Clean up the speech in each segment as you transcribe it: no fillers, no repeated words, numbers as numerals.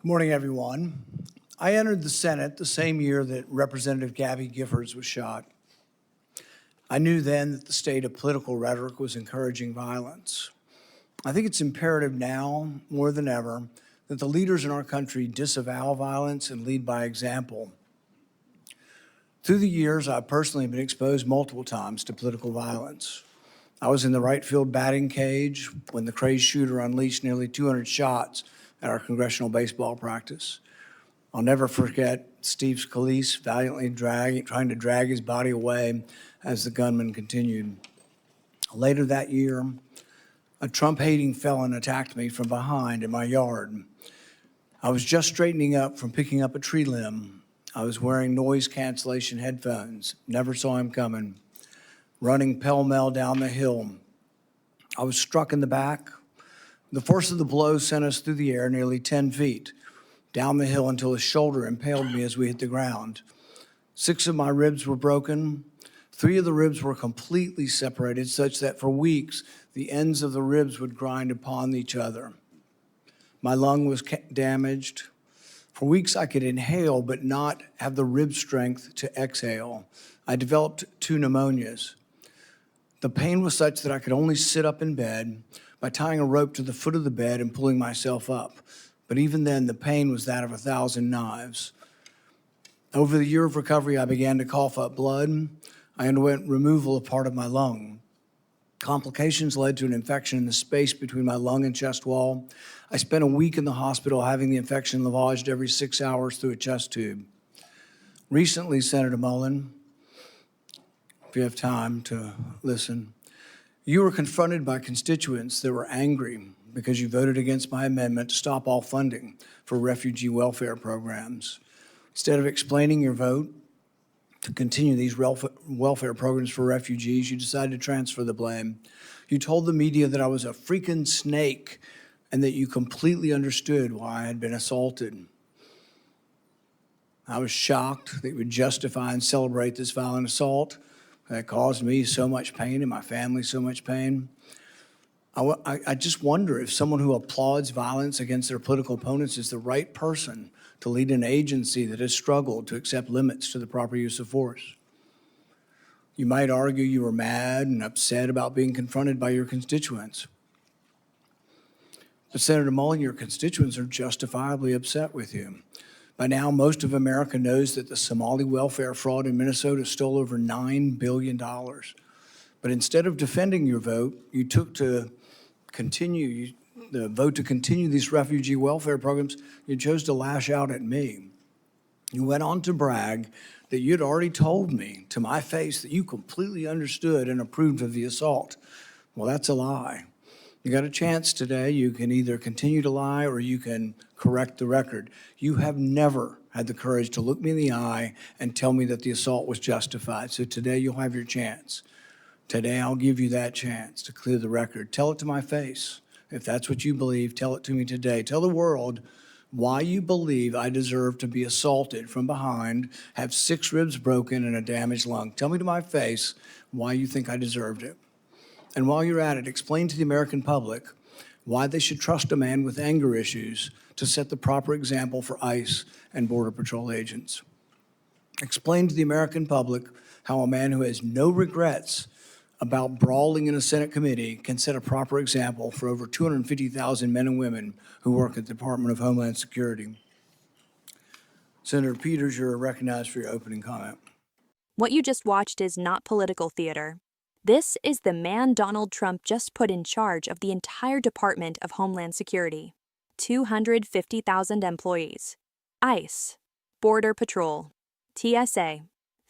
Good morning, everyone. I entered the Senate the same year that Representative Gabby Giffords was shot. I knew then that the state of political rhetoric was encouraging violence. I think it's imperative now, more than ever, that the leaders in our country disavow violence and lead by example. Through the years, I've personally been exposed multiple times to political violence. I was in the right field batting cage when the crazed shooter unleashed nearly 200 shots at our congressional baseball practice. I'll never forget Steve Scalise valiantly trying to drag his body away as the gunman continued. Later that year, a Trump-hating felon attacked me from behind in my yard. I was just straightening up from picking up a tree limb. I was wearing noise cancellation headphones, never saw him coming, running pell-mell down the hill. I was struck in the back. The force of the blow sent us through the air nearly 10 feet, down the hill until his shoulder impaled me as we hit the ground. 6 of my ribs were broken. 3 of the ribs were completely separated, such that for weeks, the ends of the ribs would grind upon each other. My lung was damaged. For weeks, I could inhale, but not have the rib strength to exhale. I developed 2 pneumonias. The pain was such that I could only sit up in bed by tying a rope to the foot of the bed and pulling myself up. But even then, the pain was that of 1,000 knives. Over the year of recovery, I began to cough up blood. I underwent removal of part of my lung. Complications led to an infection in the space between my lung and chest wall. I spent a week in the hospital having the infection lavaged every 6 hours through a chest tube. Recently, Senator Mullin, if you have time to listen, you were confronted by constituents that were angry because you voted against my amendment to stop all funding for refugee welfare programs. Instead of explaining your vote to continue these welfare programs for refugees, you decided to transfer the blame. You told the media that I was a freaking snake and that you completely understood why I had been assaulted. I was shocked that you would justify and celebrate this violent assault that caused me so much pain and my family so much pain. I just wonder if someone who applauds violence against their political opponents is the right person to lead an agency that has struggled to accept limits to the proper use of force. You might argue you were mad and upset about being confronted by your constituents. But Senator Mullin, your constituents are justifiably upset with you. By now, most of America knows that the Somali welfare fraud in Minnesota stole over $9 billion. But instead of defending your vote, you took to continue the vote to continue these refugee welfare programs. You chose to lash out at me. You went on to brag that you'd already told me to my face that you completely understood and approved of the assault. Well, that's a lie. You got a chance today. You can either continue to lie or you can correct the record. You have never had the courage to look me in the eye and tell me that the assault was justified. So today you'll have your chance. Today I'll give you that chance to clear the record. Tell it to my face. If that's what you believe, tell it to me today. Tell the world why you believe I deserve to be assaulted from behind, have 6 ribs broken and a damaged lung. Tell me to my face why you think I deserved it. And while you're at it, explain to the American public why they should trust a man with anger issues to set the proper example for ICE and Border Patrol agents. Explain to the American public how a man who has no regrets about brawling in a Senate committee can set a proper example for over 250,000 men and women who work at the Department of Homeland Security. Senator Peters, you're recognized for your opening comment. What you just watched is not political theater. This is the man Donald Trump just put in charge of the entire Department of Homeland Security. 250,000 employees. ICE, Border Patrol, TSA,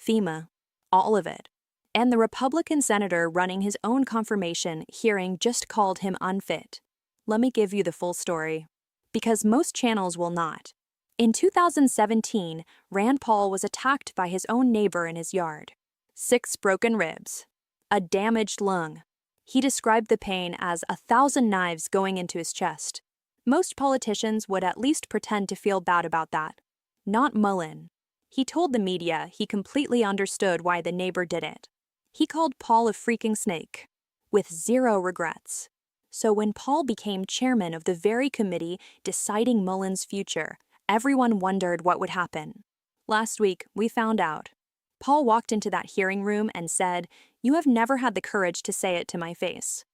FEMA, all of it. And the Republican senator running his own confirmation hearing just called him unfit. Let me give you the full story, because most channels will not. In 2017, Rand Paul was attacked by his own neighbor in his yard. 6 broken ribs, a damaged lung. He described the pain as 1,000 knives going into his chest. Most politicians would at least pretend to feel bad about that. Not Mullin. He told the media he completely understood why the neighbor did it. He called Paul a freaking snake, with 0 regrets. So when Paul became chairman of the very committee deciding Mullen's future, everyone wondered what would happen. Last week, we found out. Paul walked into that hearing room and said, "You have never had the courage to say it to my face.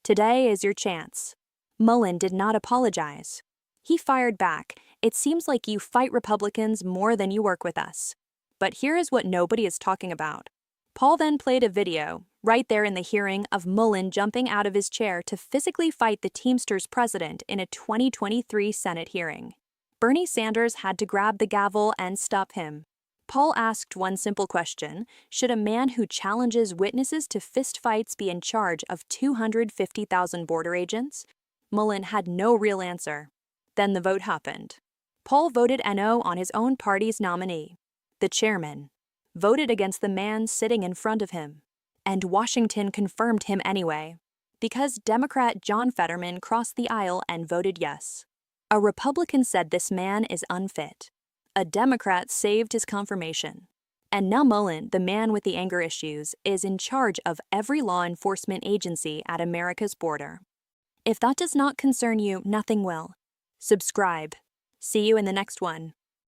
Today is your chance." Mullen did not apologize. He fired back, "It seems like you fight Republicans more than you work with us." But here is what nobody is talking about. Paul then played a video, right there in the hearing, of Mullen jumping out of his chair to physically fight the Teamsters president in a 2023 Senate hearing. Bernie Sanders had to grab the gavel and stop him. Paul asked one simple question: should a man who challenges witnesses to fistfights be in charge of 250,000 border agents? Mullen had no real answer. Then the vote happened. Paul voted no on his own party's nominee. The chairman voted against the man sitting in front of him. And Washington confirmed him anyway, because Democrat John Fetterman crossed the aisle and voted yes. A Republican said this man is unfit. A Democrat saved his confirmation. And now Mullen, the man with the anger issues, is in charge of every law enforcement agency at America's border. If that does not concern you, nothing will. Subscribe. See you in the next one.